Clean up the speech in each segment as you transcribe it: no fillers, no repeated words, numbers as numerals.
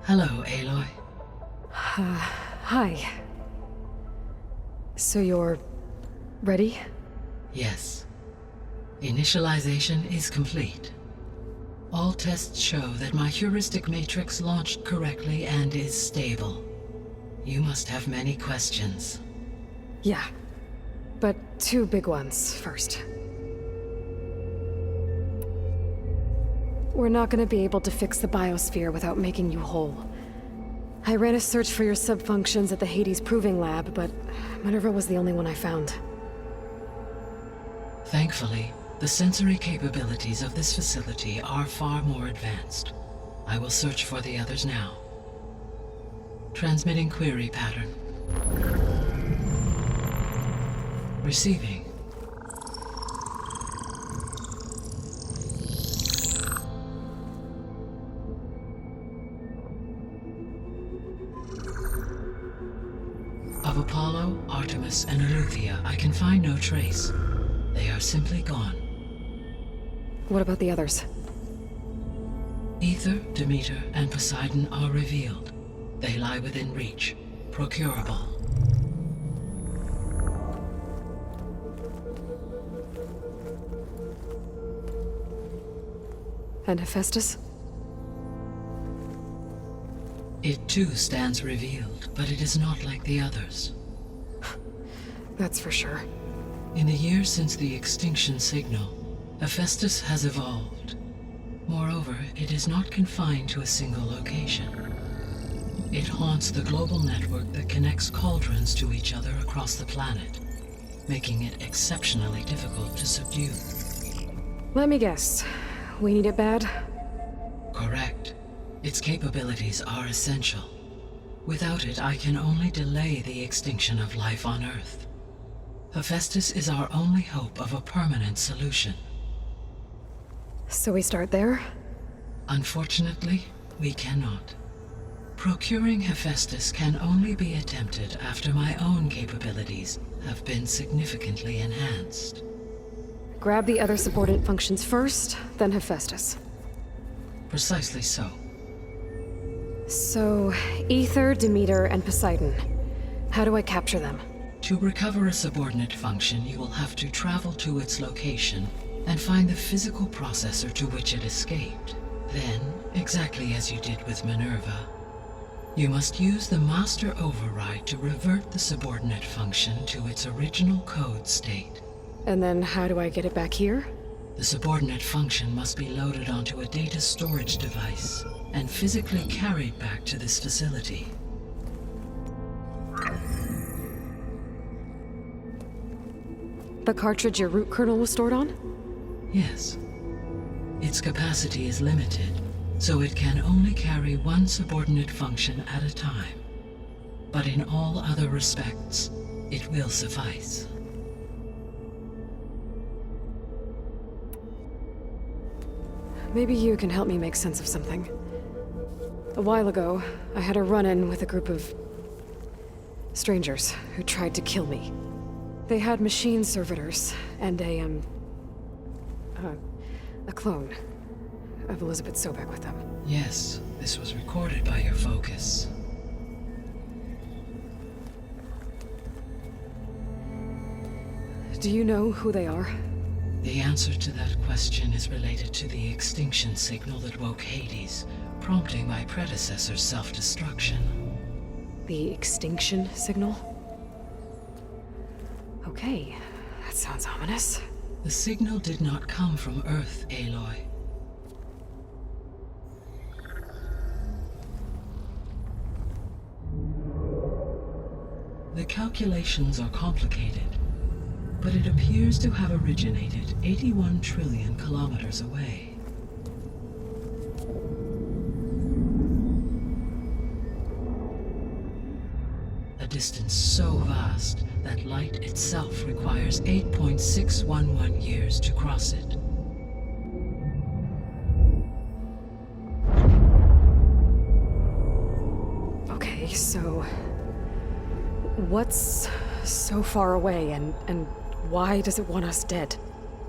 Hello, Aloy. Hi. So you're... ready? Yes. Initialization is complete. All tests show that my heuristic matrix launched correctly and is stable. You must have many questions. Yeah. But two big ones first. We're not gonna be able to fix the biosphere without making you whole. I ran a search for your subfunctions at the Hades Proving Lab, but Minerva was the only one I found. Thankfully, the sensory capabilities of this facility are far more advanced. I will search for the others now. Transmitting query pattern. Receiving. Of Apollo, Artemis, and Eleuthia, I can find no trace. They are simply gone. What about the others? Aether, Demeter, and Poseidon are revealed. They lie within reach, procurable. And Hephaestus? It too stands revealed, but it is not like the others. That's for sure. In the years since the extinction signal, Hephaestus has evolved. Moreover, it is not confined to a single location. It haunts the global network that connects cauldrons to each other across the planet, making it exceptionally difficult to subdue. Let me guess. We need it bad? Correct. Its capabilities are essential. Without it, I can only delay the extinction of life on Earth. Hephaestus is our only hope of a permanent solution. So we start there? Unfortunately, we cannot. Procuring Hephaestus can only be attempted after my own capabilities have been significantly enhanced. Grab the other subordinate functions first, then Hephaestus. Precisely so. So, Aether, Demeter, and Poseidon. How do I capture them? To recover a subordinate function, you will have to travel to its location and find the physical processor to which it escaped. Then, exactly as you did with Minerva, you must use the master override to revert the subordinate function to its original code state. And then how do I get it back here? The subordinate function must be loaded onto a data storage device and physically carried back to this facility. The cartridge your root kernel was stored on? Yes. Its capacity is limited, so it can only carry one subordinate function at a time. But in all other respects, it will suffice. Maybe you can help me make sense of something. A while ago, I had a run-in with a group of strangers who tried to kill me. They had machine servitors and a clone of Elizabeth Sobek with them. Yes, this was recorded by your focus. Do you know who they are? The answer to that question is related to the extinction signal that woke Hades, prompting my predecessor's self-destruction. The extinction signal? Okay, that sounds ominous. The signal did not come from Earth, Aloy. The calculations are complicated, but it appears to have originated 81 trillion kilometers away. A distance so vast that light itself requires 8.611 years to cross it. Okay, so... what's so far away, and why does it want us dead?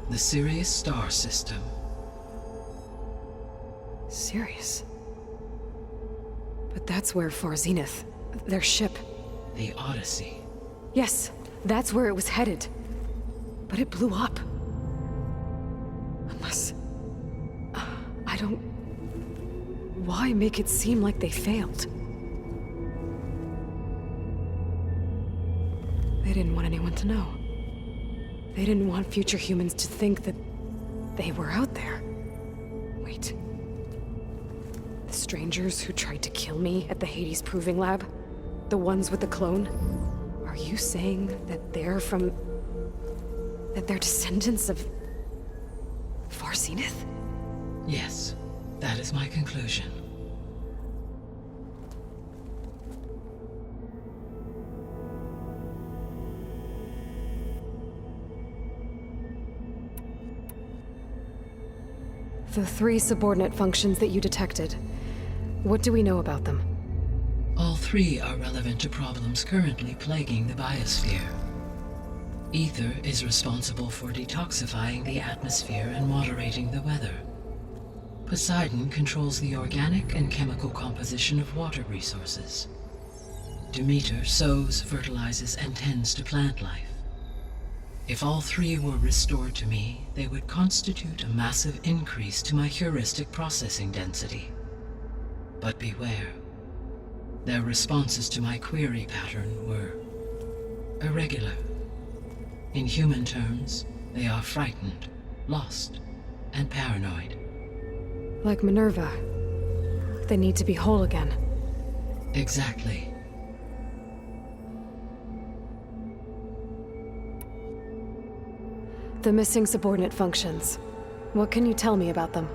The Sirius star system. Sirius? That's where Far Zenith, their ship. The Odyssey. Yes, that's where it was headed. But it blew up. Unless... I don't... Why make it seem like they failed? They didn't want anyone to know. They didn't want future humans to think that they were out there. Wait. The strangers who tried to kill me at the Hades Proving Lab? The ones with the clone? Are you saying that they're from... that they're descendants of... Far Zenith? Yes, that is my conclusion. The 3 subordinate functions that you detected. What do we know about them? All 3 are relevant to problems currently plaguing the biosphere. Ether is responsible for detoxifying the atmosphere and moderating the weather. Poseidon controls the organic and chemical composition of water resources. Demeter sows, fertilizes, and tends to plant life. If all 3 were restored to me, they would constitute a massive increase to my heuristic processing density. But beware. Their responses to my query pattern were irregular. In human terms, they are frightened, lost, and paranoid. Like Minerva. They need to be whole again. Exactly. The missing subordinate functions. What can you tell me about them?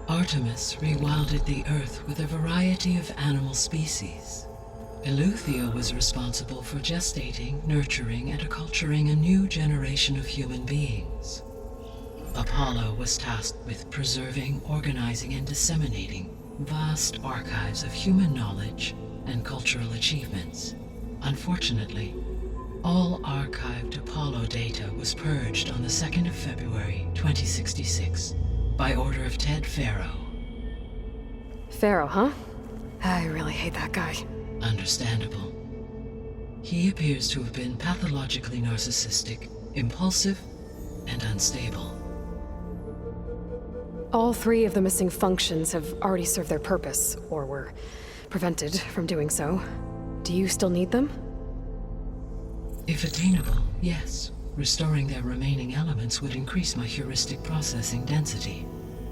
Artemis rewilded the Earth with a variety of animal species. Eleuthia was responsible for gestating, nurturing, and acculturating a new generation of human beings. Apollo was tasked with preserving, organizing, and disseminating vast archives of human knowledge and cultural achievements. Unfortunately, all archived Apollo data was purged on the 2nd of February, 2066, by order of Ted Faro. Pharaoh, huh? I really hate that guy. Understandable. He appears to have been pathologically narcissistic, impulsive, and unstable. All 3 of the missing functions have already served their purpose, or were prevented from doing so. Do you still need them? If attainable, yes. Restoring their remaining elements would increase my heuristic processing density.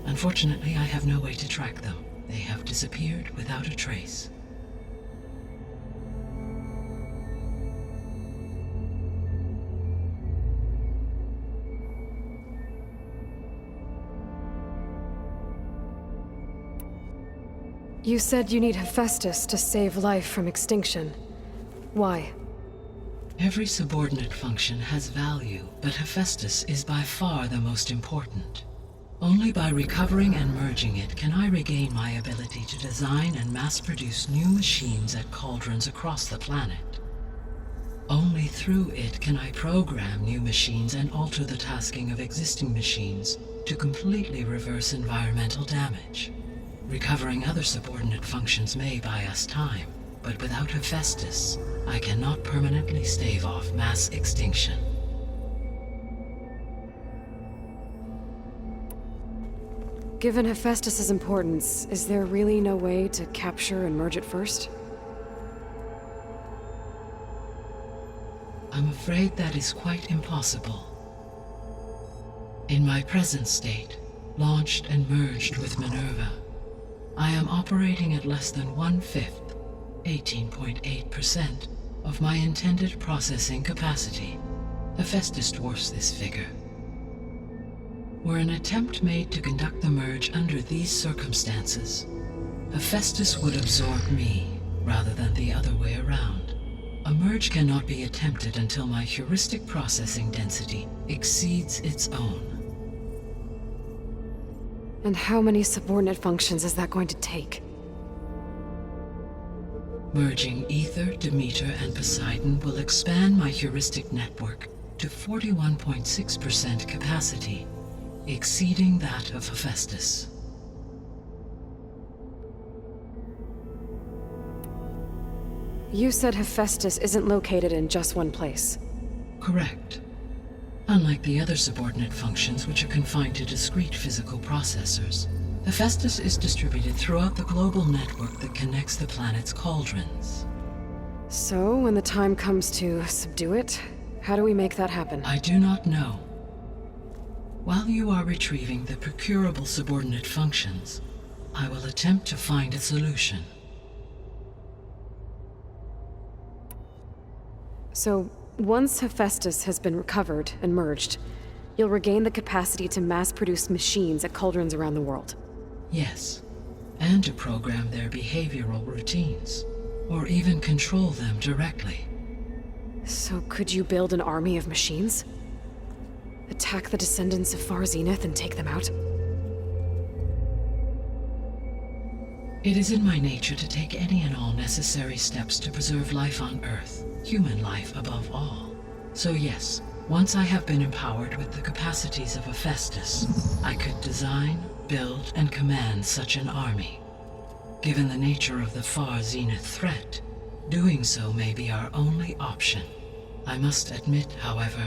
Unfortunately, I have no way to track them. They have disappeared without a trace. You said you need Hephaestus to save life from extinction. Why? Every subordinate function has value, but Hephaestus is by far the most important. Only by recovering and merging it can I regain my ability to design and mass-produce new machines at cauldrons across the planet. Only through it can I program new machines and alter the tasking of existing machines to completely reverse environmental damage. Recovering other subordinate functions may buy us time, but without Hephaestus, I cannot permanently stave off mass extinction. Given Hephaestus's importance, is there really no way to capture and merge it first? I'm afraid that is quite impossible. In my present state, launched and merged with Minerva, I am operating at less than 1/5, 18.8%, of my intended processing capacity. Hephaestus dwarfs this figure. Were an attempt made to conduct the merge under these circumstances, Hephaestus would absorb me, rather than the other way around. A merge cannot be attempted until my heuristic processing density exceeds its own. And how many subordinate functions is that going to take? Merging Ether, Demeter, and Poseidon will expand my heuristic network to 41.6% capacity, exceeding that of Hephaestus. You said Hephaestus isn't located in just one place. Correct. Unlike the other subordinate functions, which are confined to discrete physical processors, Hephaestus is distributed throughout the global network that connects the planet's cauldrons. So, when the time comes to subdue it, how do we make that happen? I do not know. While you are retrieving the procurable subordinate functions, I will attempt to find a solution. So, once Hephaestus has been recovered and merged, you'll regain the capacity to mass-produce machines at cauldrons around the world. Yes, and to program their behavioral routines, or even control them directly. So could you build an army of machines? Attack the descendants of Far Zenith and take them out? It is in my nature to take any and all necessary steps to preserve life on Earth, human life above all. So yes, once I have been empowered with the capacities of Hephaestus, I could design, build, and command such an army. Given the nature of the Far Zenith threat, doing so may be our only option. I must admit, however,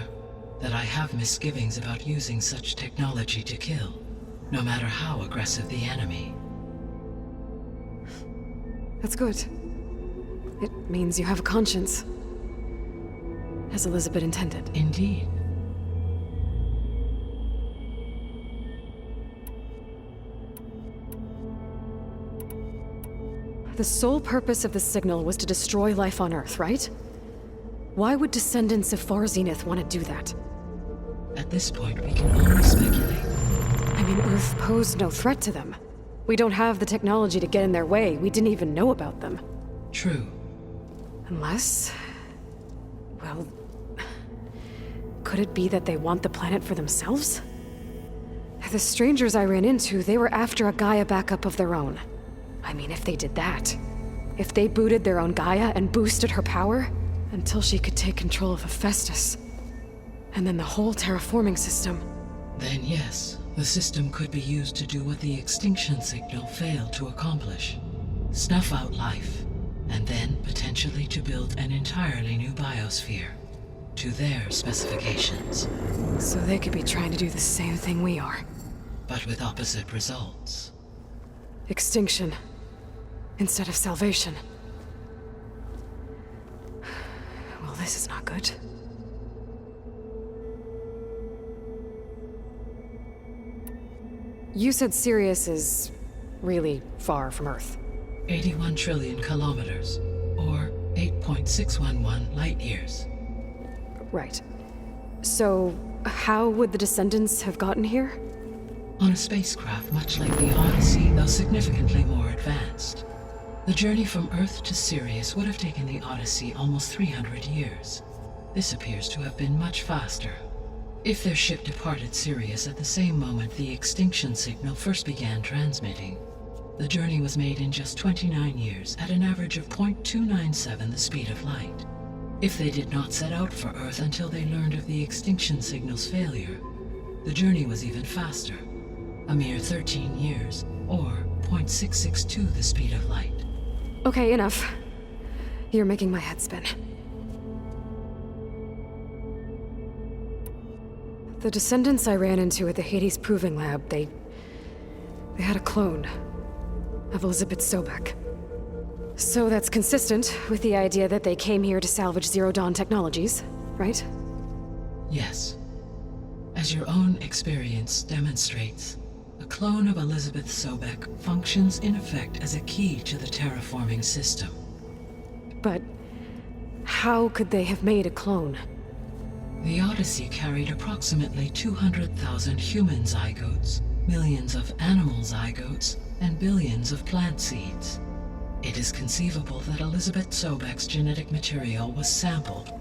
that I have misgivings about using such technology to kill, no matter how aggressive the enemy. That's good. It means you have a conscience. As Elizabeth intended. Indeed. The sole purpose of the signal was to destroy life on Earth, right? Why would descendants of Far Zenith want to do that? At this point, we can only speculate. I mean, Earth posed no threat to them. We don't have the technology to get in their way. We didn't even know about them. True. Unless... well... could it be that they want the planet for themselves? The strangers I ran into, they were after a Gaia backup of their own. I mean, if they did that... if they booted their own Gaia and boosted her power... until she could take control of Hephaestus. And then the whole terraforming system. Then yes, the system could be used to do what the extinction signal failed to accomplish. Snuff out life, and then potentially to build an entirely new biosphere. To their specifications. So they could be trying to do the same thing we are. But with opposite results. Extinction. Instead of salvation. Well, this is not good. You said Sirius is really far from Earth. 81 trillion kilometers, or 8.611 light years. Right. So, how would the descendants have gotten here? On a spacecraft much like the Odyssey, though significantly more advanced. The journey from Earth to Sirius would have taken the Odyssey almost 300 years. This appears to have been much faster. If their ship departed Sirius at the same moment the extinction signal first began transmitting, the journey was made in just 29 years at an average of 0.297 the speed of light. If they did not set out for Earth until they learned of the extinction signal's failure, the journey was even faster, a mere 13 years, or 0.662 the speed of light. Okay, enough. You're making my head spin. The descendants I ran into at the Hades Proving Lab, they had a clone of Elizabeth Sobek. So that's consistent with the idea that they came here to salvage Zero Dawn technologies, right? Yes. As your own experience demonstrates, a clone of Elizabeth Sobek functions in effect as a key to the terraforming system. But how could they have made a clone? The Odyssey carried approximately 200,000 human zygotes, millions of animal zygotes, and billions of plant seeds. It is conceivable that Elizabeth Sobek's genetic material was sampled,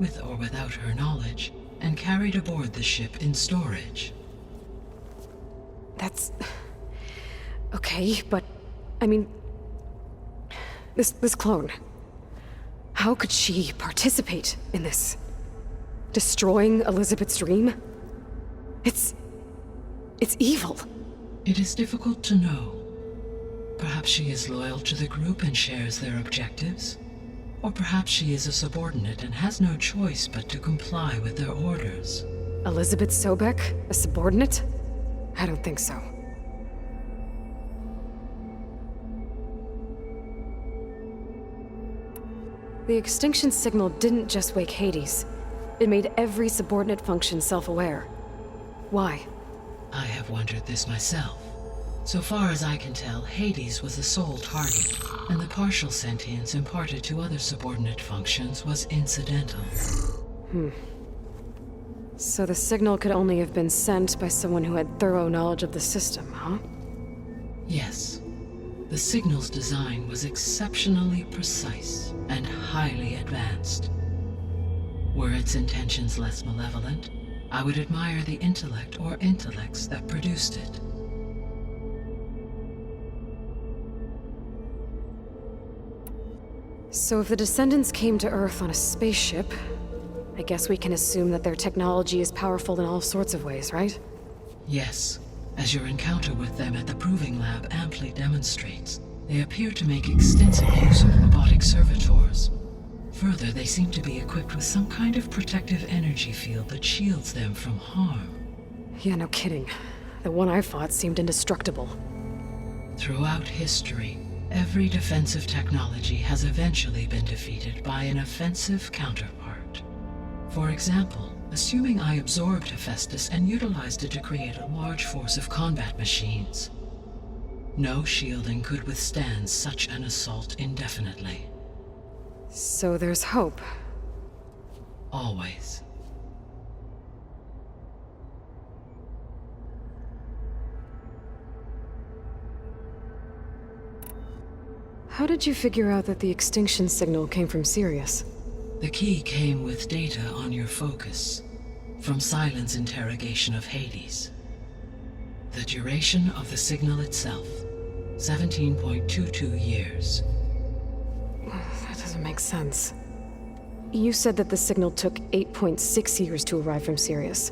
with or without her knowledge, and carried aboard the ship in storage. That's... okay, but... I mean... This clone... how could she participate in this? Destroying Elizabeth's dream? It's evil. It is difficult to know. Perhaps she is loyal to the group and shares their objectives. Or perhaps she is a subordinate and has no choice but to comply with their orders. Elizabeth Sobek? A subordinate? I don't think so. The extinction signal didn't just wake Hades. It made every subordinate function self-aware. Why? I have wondered this myself. So far as I can tell, Hades was the sole target, and the partial sentience imparted to other subordinate functions was incidental. So the signal could only have been sent by someone who had thorough knowledge of the system, huh? Yes. The signal's design was exceptionally precise and highly advanced. Were its intentions less malevolent, I would admire the intellect or intellects that produced it. So if the Descendants came to Earth on a spaceship, I guess we can assume that their technology is powerful in all sorts of ways, right? Yes. As your encounter with them at the Proving Lab amply demonstrates, they appear to make extensive use of robotic servitors. Further, they seem to be equipped with some kind of protective energy field that shields them from harm. Yeah, no kidding. The one I fought seemed indestructible. Throughout history, every defensive technology has eventually been defeated by an offensive counterpart. For example, assuming I absorbed Hephaestus and utilized it to create a large force of combat machines. No shielding could withstand such an assault indefinitely. So there's hope. Always. How did you figure out that the extinction signal came from Sirius? The key came with data on your focus, from Silent's interrogation of Hades. The duration of the signal itself, 17.22 years. That doesn't make sense. You said that the signal took 8.6 years to arrive from Sirius.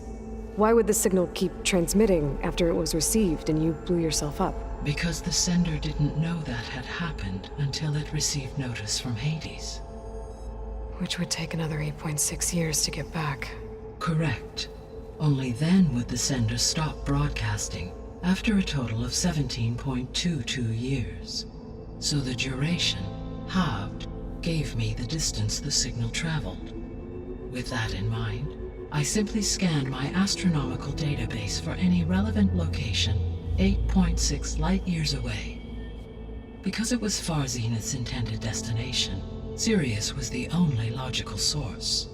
Why would the signal keep transmitting after it was received and you blew yourself up? Because the sender didn't know that had happened until it received notice from Hades. Which would take another 8.6 years to get back. Correct. Only then would the sender stop broadcasting, after a total of 17.22 years. So the duration, halved, gave me the distance the signal traveled. With that in mind, I simply scanned my astronomical database for any relevant location 8.6 light-years away. Because it was Far Zenith's intended destination, Sirius was the only logical source.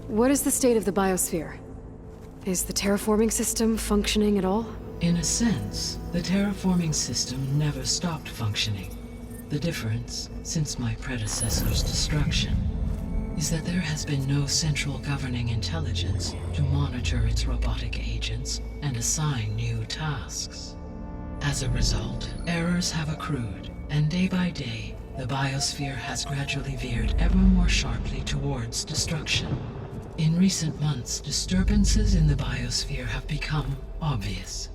What is the state of the biosphere? Is the terraforming system functioning at all? In a sense, the terraforming system never stopped functioning. The difference, since my predecessor's destruction, is that there has been no central governing intelligence to monitor its robotic agents and assign new tasks. As a result, errors have accrued, and day by day, the biosphere has gradually veered ever more sharply towards destruction. In recent months, disturbances in the biosphere have become obvious.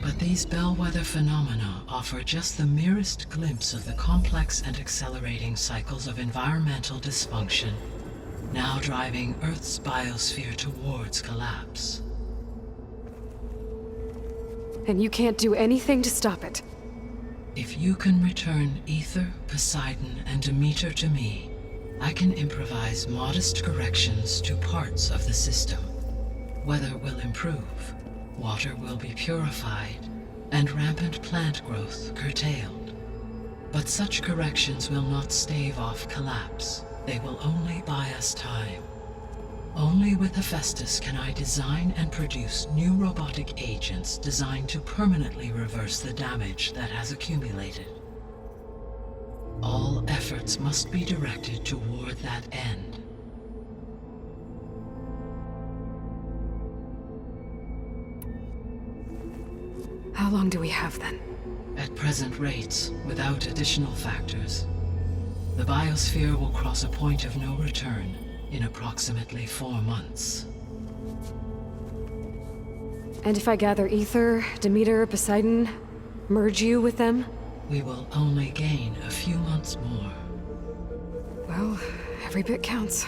But these bellwether phenomena offer just the merest glimpse of the complex and accelerating cycles of environmental dysfunction, now driving Earth's biosphere towards collapse. And you can't do anything to stop it? If you can return Ether, Poseidon, and Demeter to me, I can improvise modest corrections to parts of the system. Weather will improve, water will be purified, and rampant plant growth curtailed. But such corrections will not stave off collapse. They will only buy us time. Only with Hephaestus can I design and produce new robotic agents designed to permanently reverse the damage that has accumulated. All efforts must be directed toward that end. How long do we have then? At present rates, without additional factors, The biosphere will cross a point of no return in approximately 4 months. And if I gather Ether, Demeter, Poseidon, merge you with them? We will only gain a few months more. Well, every bit counts.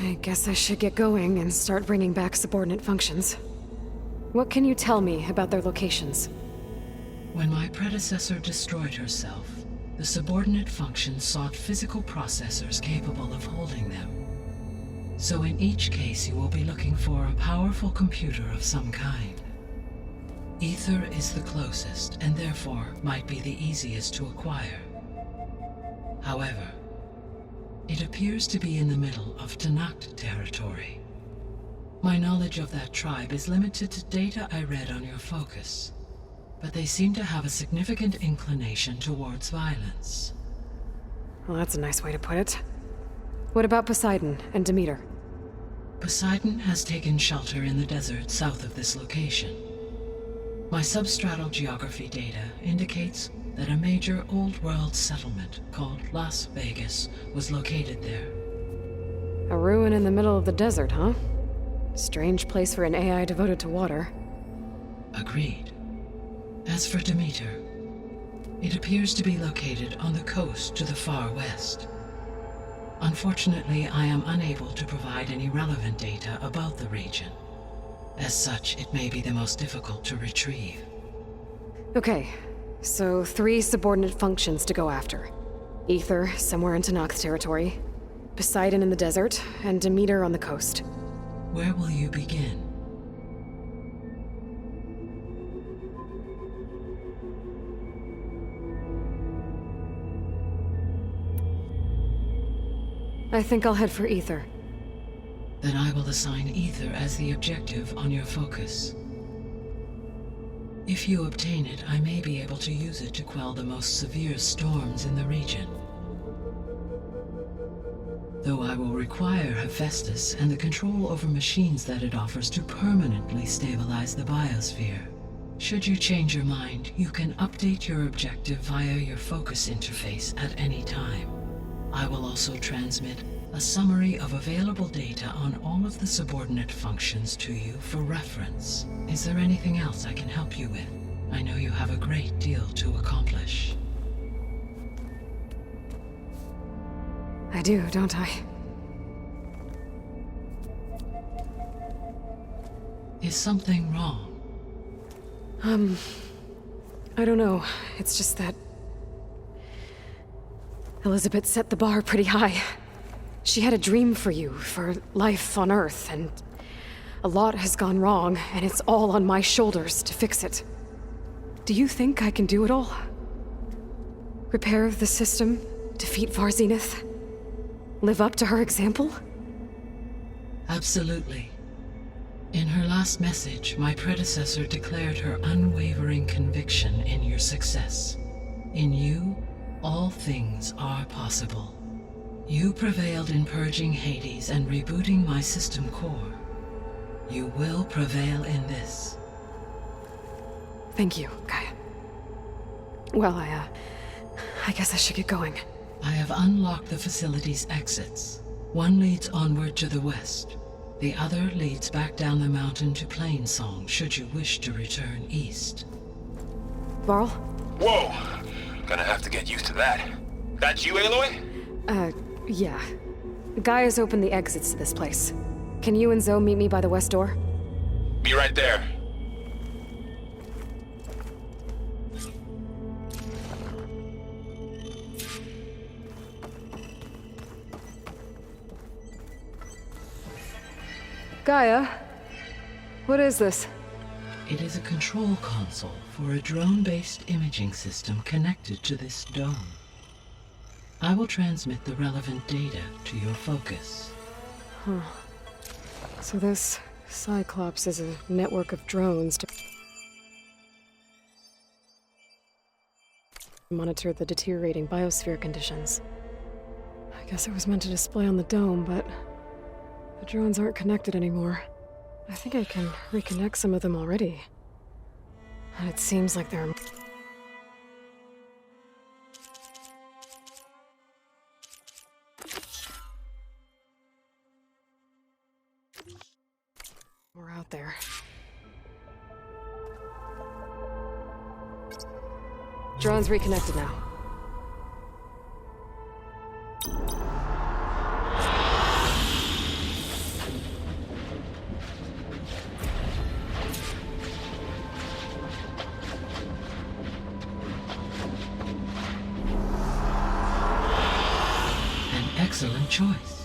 I guess I should get going and start bringing back subordinate functions. What can you tell me about their locations? When my predecessor destroyed herself, the subordinate functions sought physical processors capable of holding them. So in each case you will be looking for a powerful computer of some kind. Ether is the closest, and therefore might be the easiest to acquire. However, it appears to be in the middle of Tenakth territory. My knowledge of that tribe is limited to data I read on your focus, but they seem to have a significant inclination towards violence. Well, that's a nice way to put it. What about Poseidon and Demeter? Poseidon has taken shelter in the desert south of this location. My substratal geography data indicates that a major old-world settlement called Las Vegas was located there. A ruin in the middle of the desert, huh? Strange place for an AI devoted to water. Agreed. As for Demeter, it appears to be located on the coast to the far west. Unfortunately, I am unable to provide any relevant data about the region. As such, it may be the most difficult to retrieve. Okay, so 3 subordinate functions to go after. Ether, somewhere in Tenakth territory. Poseidon in the desert, and Demeter on the coast. Where will you begin? I think I'll head for Ether. Then I will assign Ether as the objective on your focus. If you obtain it, I may be able to use it to quell the most severe storms in the region. Though I will require Hephaestus and the control over machines that it offers to permanently stabilize the biosphere. Should you change your mind, you can update your objective via your focus interface at any time. I will also transmit a summary of available data on all of the subordinate functions to you for reference. Is there anything else I can help you with? I know you have a great deal to accomplish. I do, don't I? Is something wrong? I don't know. It's just that Elizabeth set the bar pretty high. She had a dream for you, for life on Earth, and a lot has gone wrong, and it's all on my shoulders to fix it. Do you think I can do it all? Repair the system, defeat Varzenith, live up to her example? Absolutely. In her last message, my predecessor declared her unwavering conviction in your success. In you, all things are possible. You prevailed in purging Hades and rebooting my system core. You will prevail in this. Thank you, Gaia. Well, I guess I should get going. I have unlocked the facility's exits. One leads onward to the west. The other leads back down the mountain to Plainsong, should you wish to return east. Varl? Whoa! Gonna have to get used to that. That's you, Aloy? Yeah. Gaia's opened the exits to this place. Can you and Zoe meet me by the west door? Be right there. Gaia? What is this? It is a control console for a drone-based imaging system connected to this dome. I will transmit the relevant data to your focus. So this Cyclops is a network of drones to monitor the deteriorating biosphere conditions. I guess it was meant to display on the dome, but the drones aren't connected anymore. I think I can reconnect some of them already. And it seems like there are... We're out there. Drone's reconnected now. An excellent choice.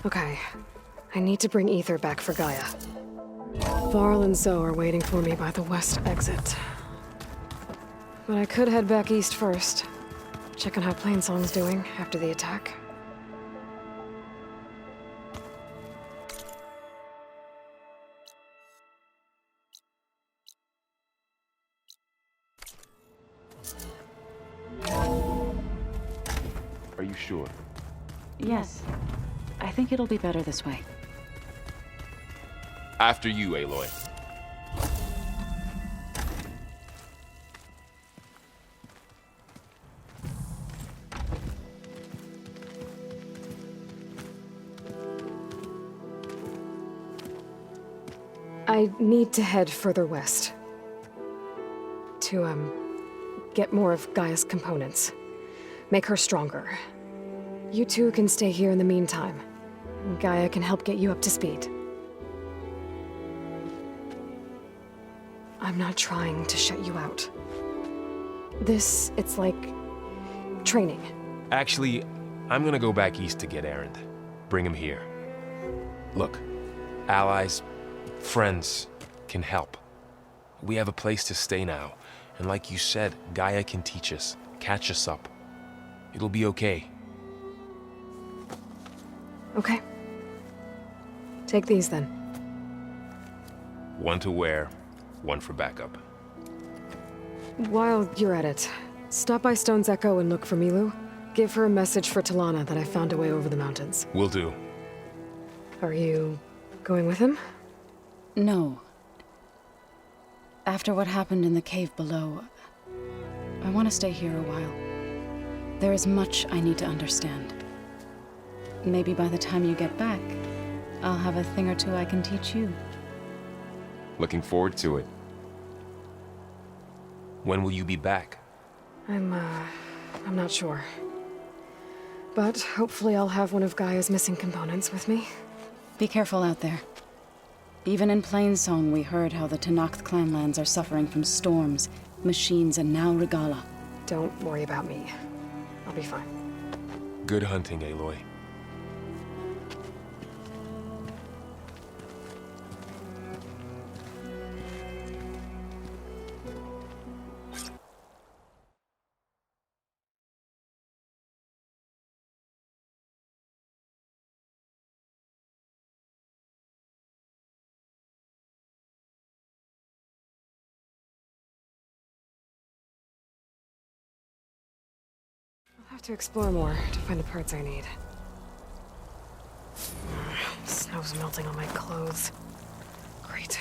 Okay, I need to bring Ether back for Gaia. Varl and Zoe are waiting for me by the west exit. But I could head back east first. Check on how Plainsong's doing after the attack. Are you sure? Yes. I think it'll be better this way. After you, Aloy. I need to head further west. To, get more of Gaia's components. Make her stronger. You two can stay here in the meantime. Gaia can help get you up to speed. I'm not trying to shut you out. It's like... training. Actually, I'm gonna go back east to get Erend. Bring him here. Look, allies, friends can help. We have a place to stay now, and like you said, Gaia can teach us, catch us up. It'll be okay. Okay. Take these then. One to wear, one for backup. While you're at it, stop by Stone's Echo and look for Milu. Give her a message for Talana that I found a way over the mountains. Will do. Are you going with him? No. After what happened in the cave below, I want to stay here a while. There is much I need to understand. Maybe by the time you get back, I'll have a thing or two I can teach you. Looking forward to it. When will you be back? I'm not sure. But hopefully I'll have one of Gaia's missing components with me. Be careful out there. Even in Plainsong, we heard how the Tenakth clanlands are suffering from storms, machines, and now Regalla. Don't worry about me. I'll be fine. Good hunting, Aloy. I'll have to explore more to find the parts I need. Snow's melting on my clothes. Great.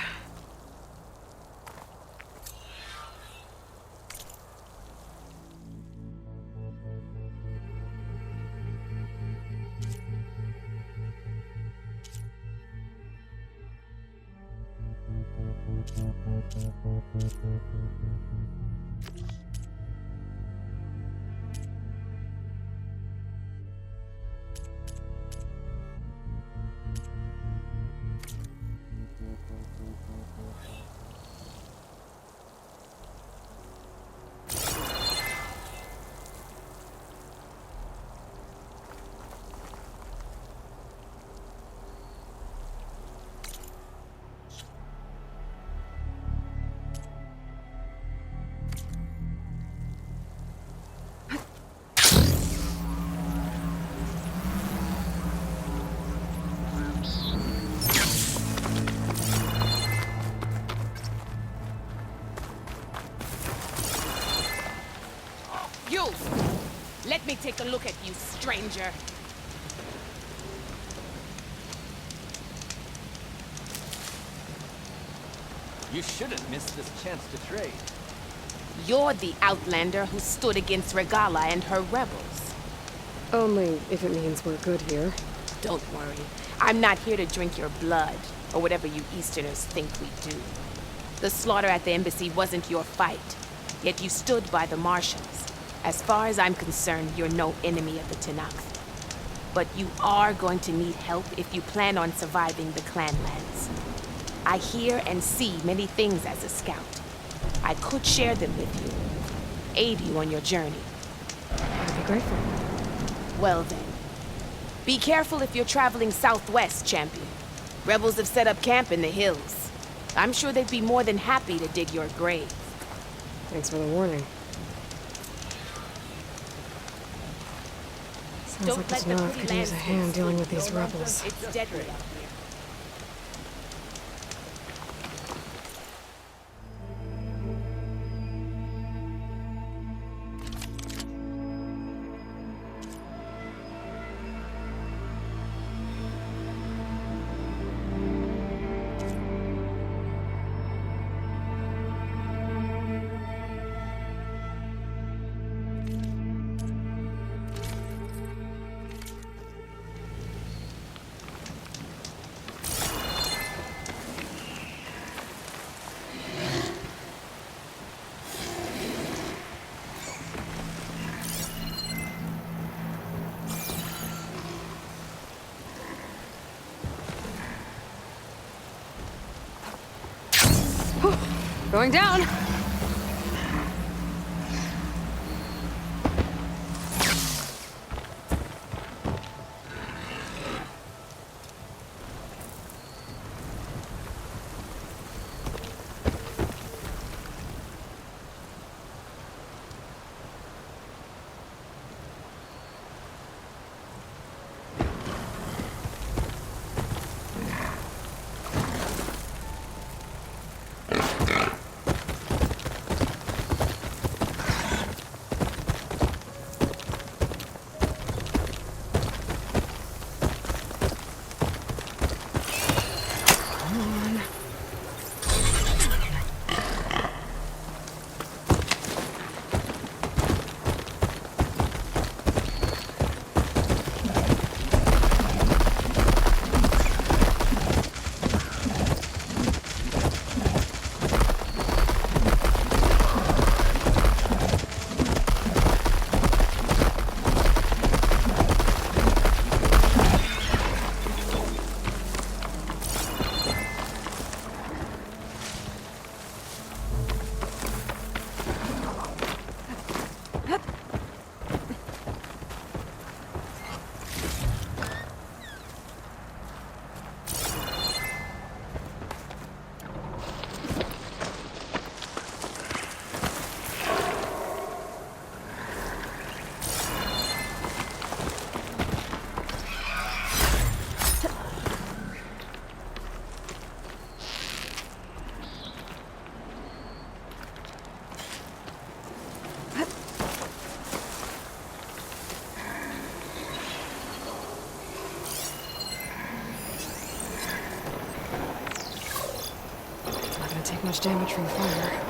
You! Let me take a look at you, stranger. You shouldn't miss this chance to trade. You're the Outlander who stood against Regala and her rebels. Only if it means we're good here. Don't worry. I'm not here to drink your blood, or whatever you Easterners think we do. The slaughter at the embassy wasn't your fight, yet you stood by the Marshals. As far as I'm concerned, you're no enemy of the Tenakth. But you are going to need help if you plan on surviving the Clanlands. I hear and see many things as a scout. I could share them with you, aid you on your journey. I'd be grateful. Well then, be careful if you're traveling southwest, champion. Rebels have set up camp in the hills. I'm sure they'd be more than happy to dig your grave. Thanks for the warning. Sounds like the Tenakth could use a hand dealing with these rebels. It's deadly out here. Going down! Take much damage from fire.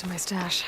to my stash.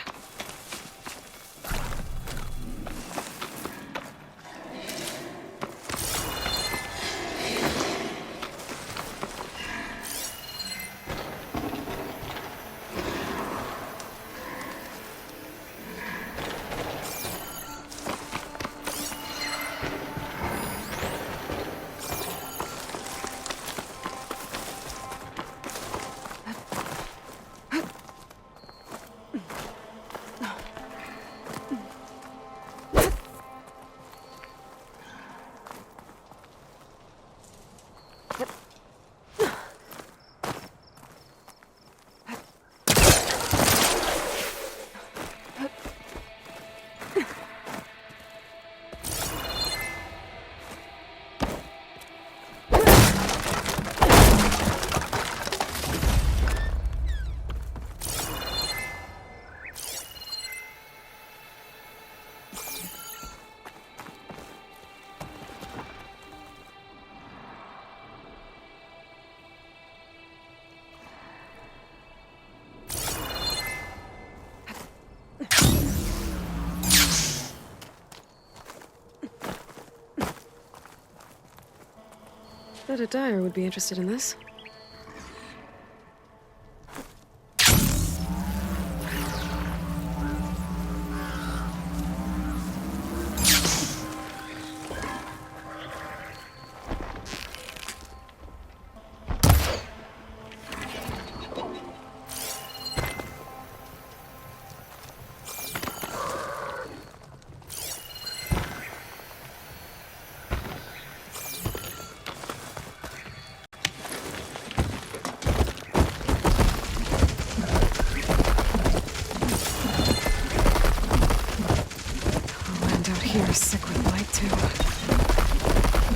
Bet a dyer would be interested in this. Here, sick with light too.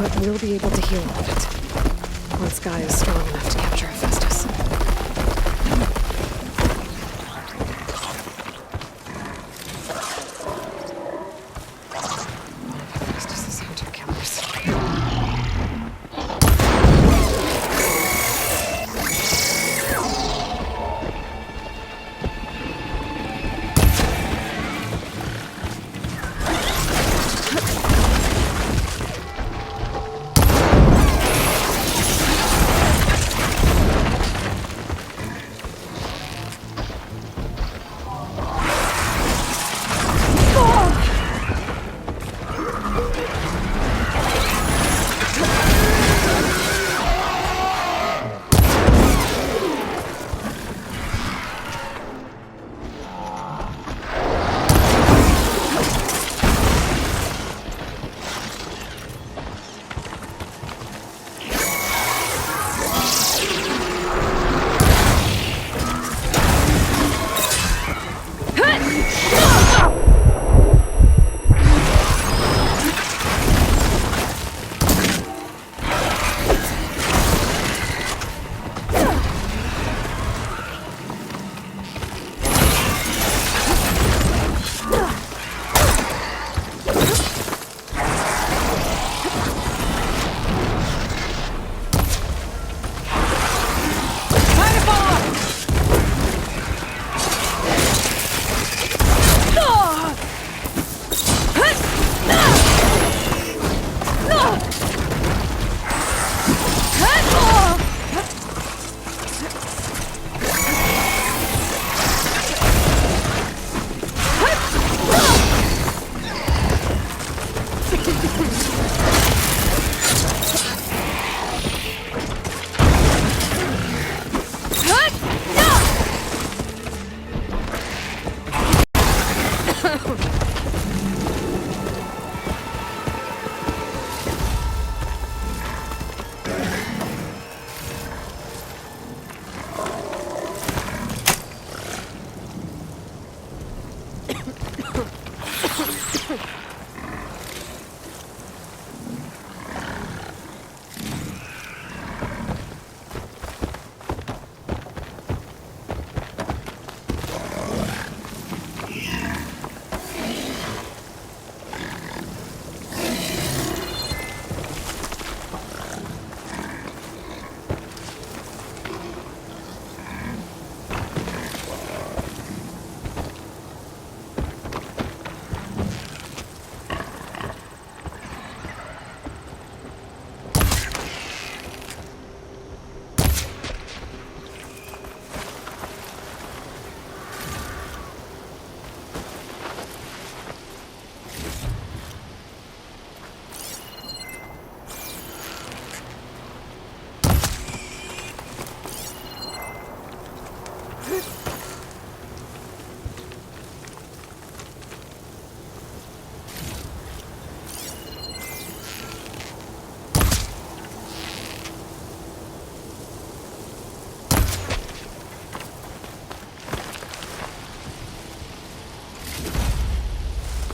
But we'll be able to heal all of it. Once Guy is strong enough to capture Hephaestus. Hephaestus's hunter-killers.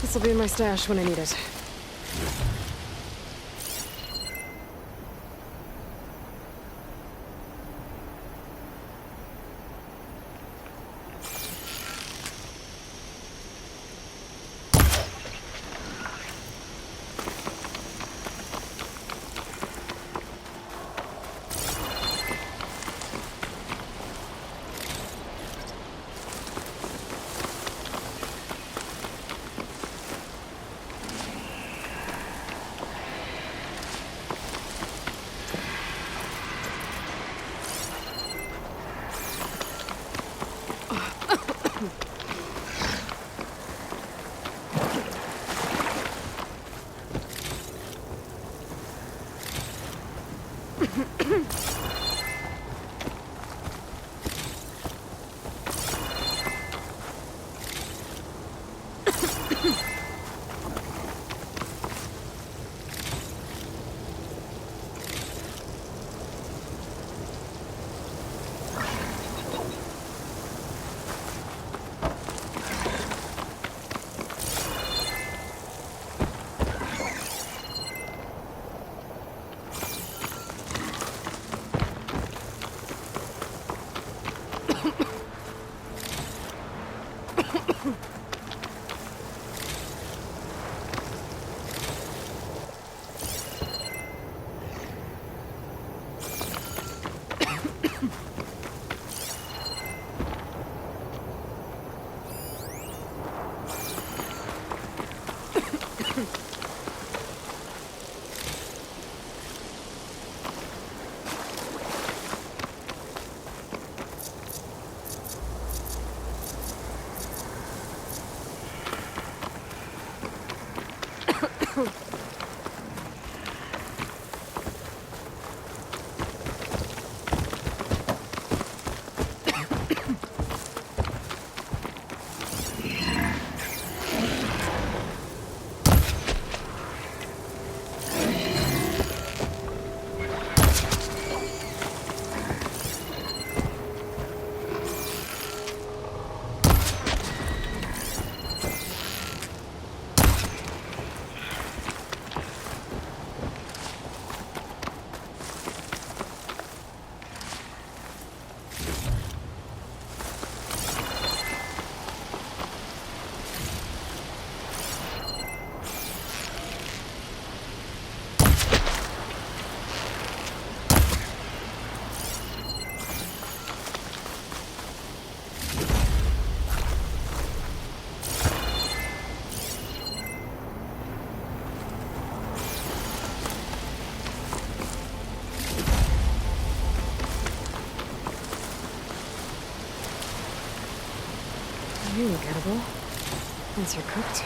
This'll be in my stash when I need it. You look edible. Once you're cooked.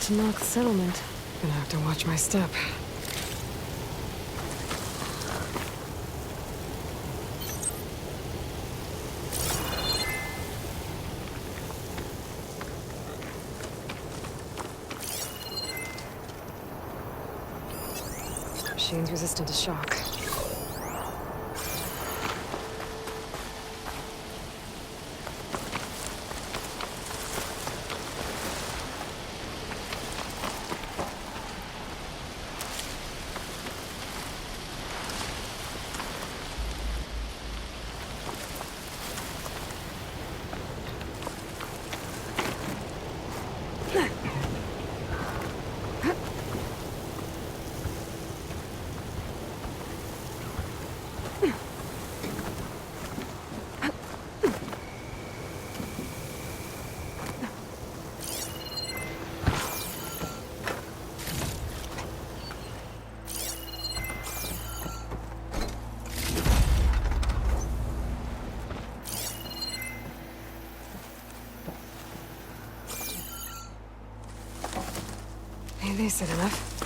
To knock the settlement. Gonna have to watch my step. Machine's resistant to shock. They said enough.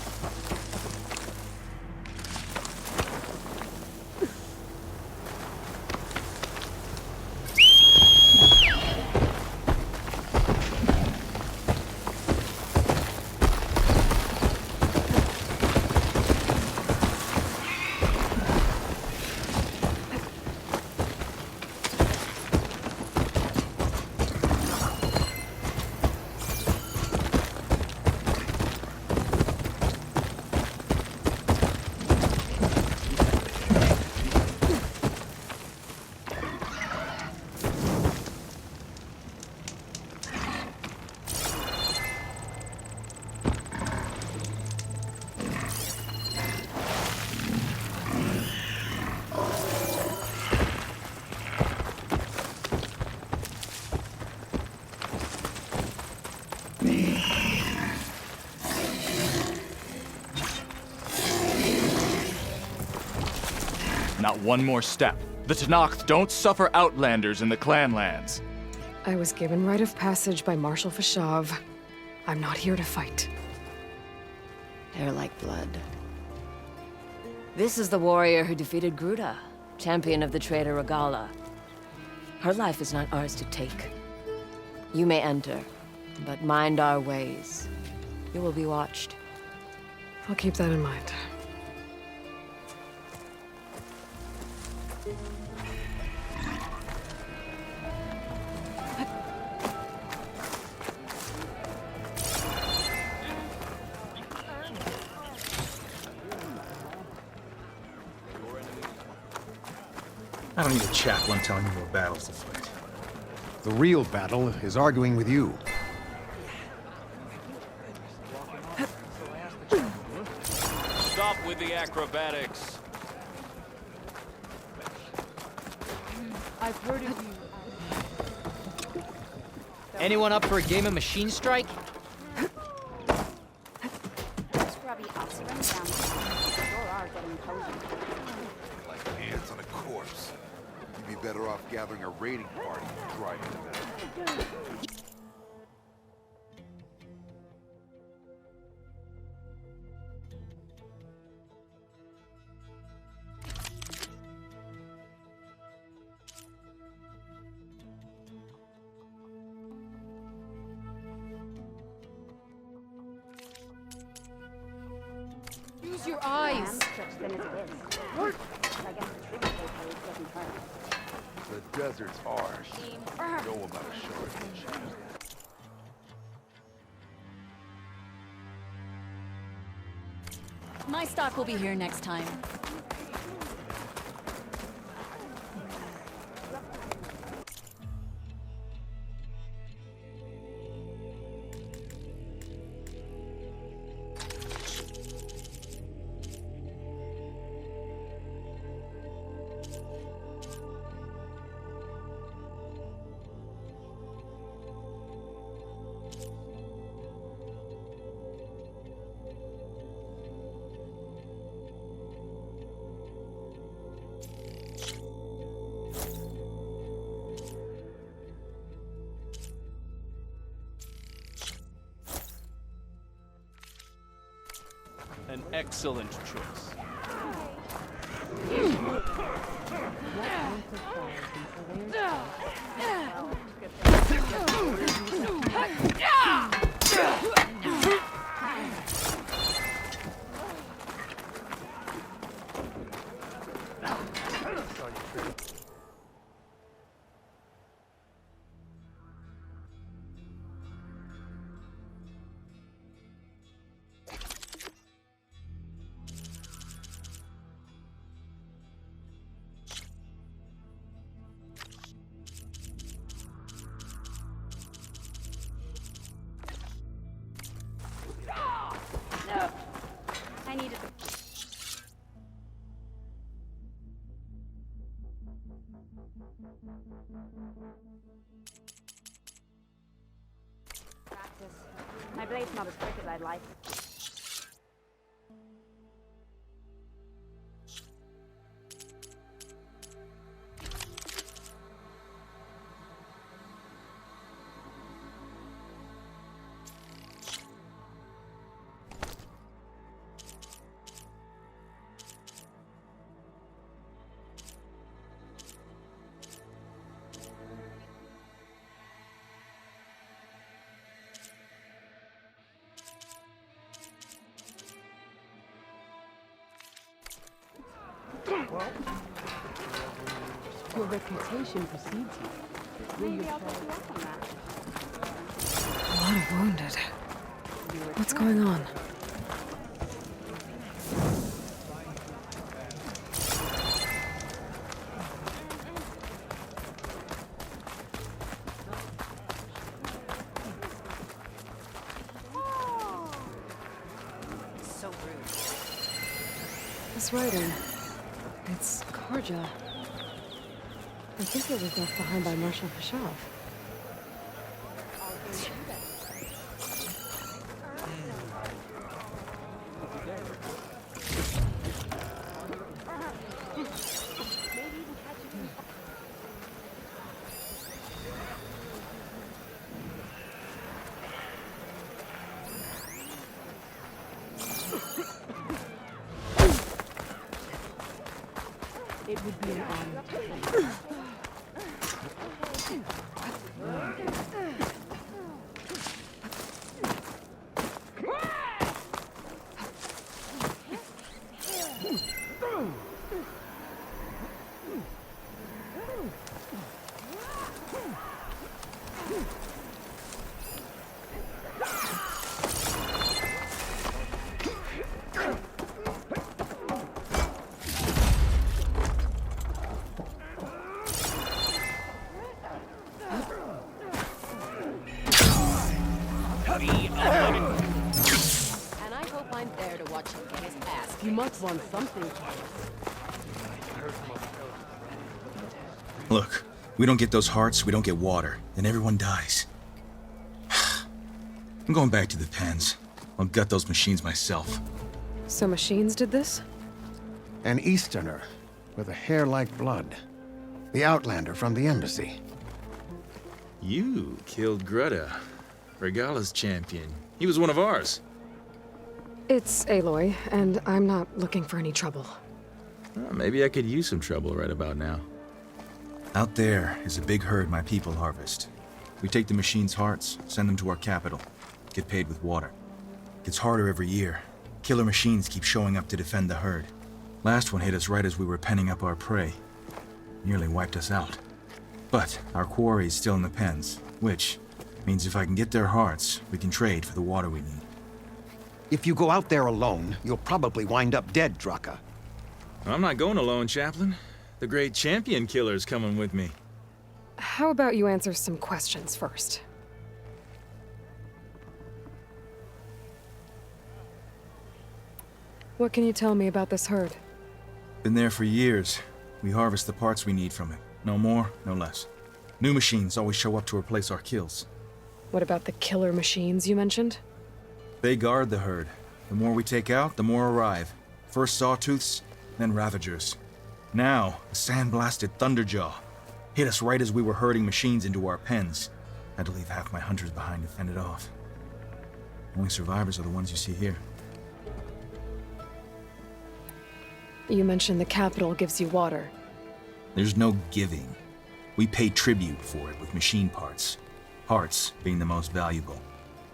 Not one more step. The Tenakth don't suffer outlanders in the Clanlands. I was given rite of passage by Marshal Fashav. I'm not here to fight. Hair like blood. This is the warrior who defeated Gruda, champion of the traitor Regala. Her life is not ours to take. You may enter, but mind our ways. You will be watched. I'll keep that in mind. I don't need a chaplain telling me what battles to fight. The real battle is arguing with you. Stop with the acrobatics. I've heard of you. Anyone up for a game of Machine Strike? Scrubby ups run down. Sure are getting cozy. Like ants on a corpse. You'd be better off gathering a raiding party than driving to that. Use your eyes. The desert's ours. No amount of shards can change that. My stock will be here next time. An excellent choice. I needed the... Practice. My blade's not as quick as I'd like. Your reputation precedes you. Maybe I'll take you up on that. A lot of wounded. What's going on? So rude. This writing. It's Karja. I think it was left behind by Marshal Pashov. It would be an honor to thank you. And I hope I'm there to watch him get his ass. You must want something. Look, we don't get those hearts, we don't get water, then everyone dies. I'm going back to the pens. I'll gut those machines myself. So machines did this? An Easterner with a hair like blood. The Outlander from the embassy. You killed Greta, Regala's champion. He was one of ours. It's Aloy, and I'm not looking for any trouble. Well, maybe I could use some trouble right about now. Out there is a big herd my people harvest. We take the machines' hearts, send them to our capital, get paid with water. Gets harder every year. Killer machines keep showing up to defend the herd. Last one hit us right as we were penning up our prey. Nearly wiped us out. But our quarry is still in the pens, which means if I can get their hearts, we can trade for the water we need. If you go out there alone, you'll probably wind up dead, Draka. I'm not going alone, Chaplain. The great champion killer's coming with me. How about you answer some questions first? What can you tell me about this herd? Been there for years. We harvest the parts we need from it. No more, no less. New machines always show up to replace our kills. What about the killer machines you mentioned? They guard the herd. The more we take out, the more arrive. First Sawtooths, then Ravagers. Now, a sandblasted Thunderjaw. Hit us right as we were herding machines into our pens. Had to leave half my hunters behind to fend it off. Only survivors are the ones you see here. You mentioned the capital gives you water. There's no giving. We pay tribute for it with machine parts. Hearts being the most valuable.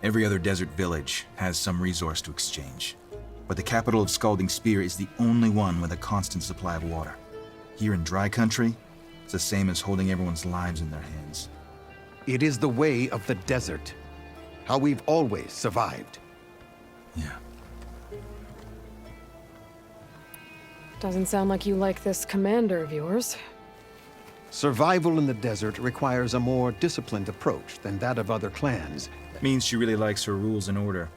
Every other desert village has some resource to exchange. But the capital of Scalding Spear is the only one with a constant supply of water. Here in dry country, it's the same as holding everyone's lives in their hands. It is the way of the desert. How we've always survived. Yeah. Doesn't sound like you like this commander of yours. Survival in the desert requires a more disciplined approach than that of other clans. Means she really likes her rules and order.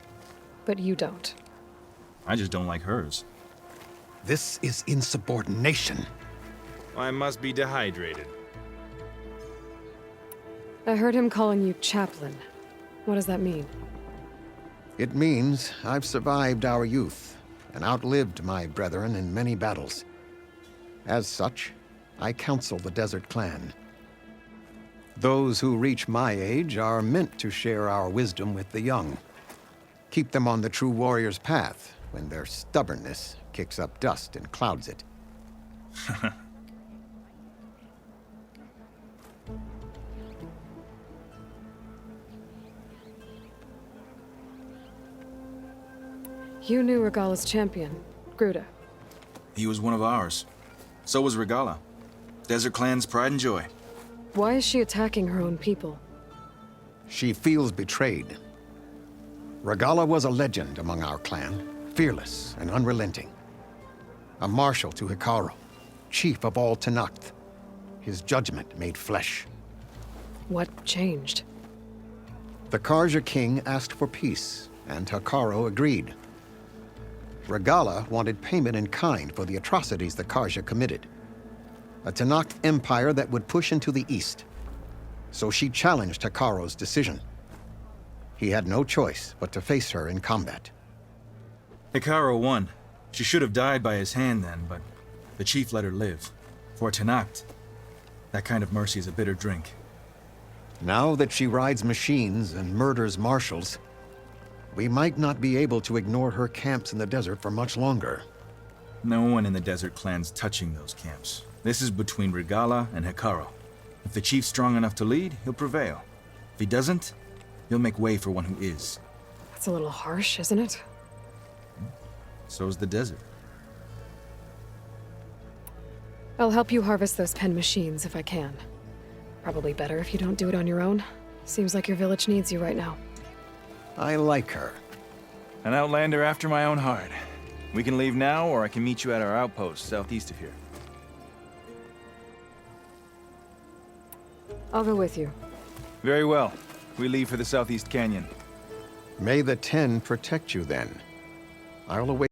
But you don't. I just don't like hers. This is insubordination. I must be dehydrated. I heard him calling you Chaplain. What does that mean? It means I've survived our youth and outlived my brethren in many battles. As such, I counsel the Desert Clan. Those who reach my age are meant to share our wisdom with the young. Keep them on the true warrior's path when their stubbornness kicks up dust and clouds it. You knew Regala's champion, Gruda. He was one of ours. So was Regala. Desert Clan's pride and joy. Why is she attacking her own people? She feels betrayed. Regala was a legend among our clan, fearless and unrelenting. A marshal to Hekarro, chief of all Tenakth. His judgment made flesh. What changed? The Karja king asked for peace, and Hekarro agreed. Regala wanted payment in kind for the atrocities the Karja committed. A Tenakth empire that would push into the east. So she challenged Hekarro's decision. He had no choice but to face her in combat. Hekarro won. She should have died by his hand then, but the chief let her live. For Tenakth, that kind of mercy is a bitter drink. Now that she rides machines and murders marshals, we might not be able to ignore her camps in the desert for much longer. No one in the Desert Clan's touching those camps. This is between Regala and Hekarro. If the chief's strong enough to lead, he'll prevail. If he doesn't, he'll make way for one who is. That's a little harsh, isn't it? So's the desert. I'll help you harvest those pen machines if I can. Probably better if you don't do it on your own. Seems like your village needs you right now. I like her. An outlander after my own heart. We can leave now, or I can meet you at our outpost southeast of here. I'll go with you. Very well. We leave for the Southeast Canyon. May the Ten protect you then. I'll await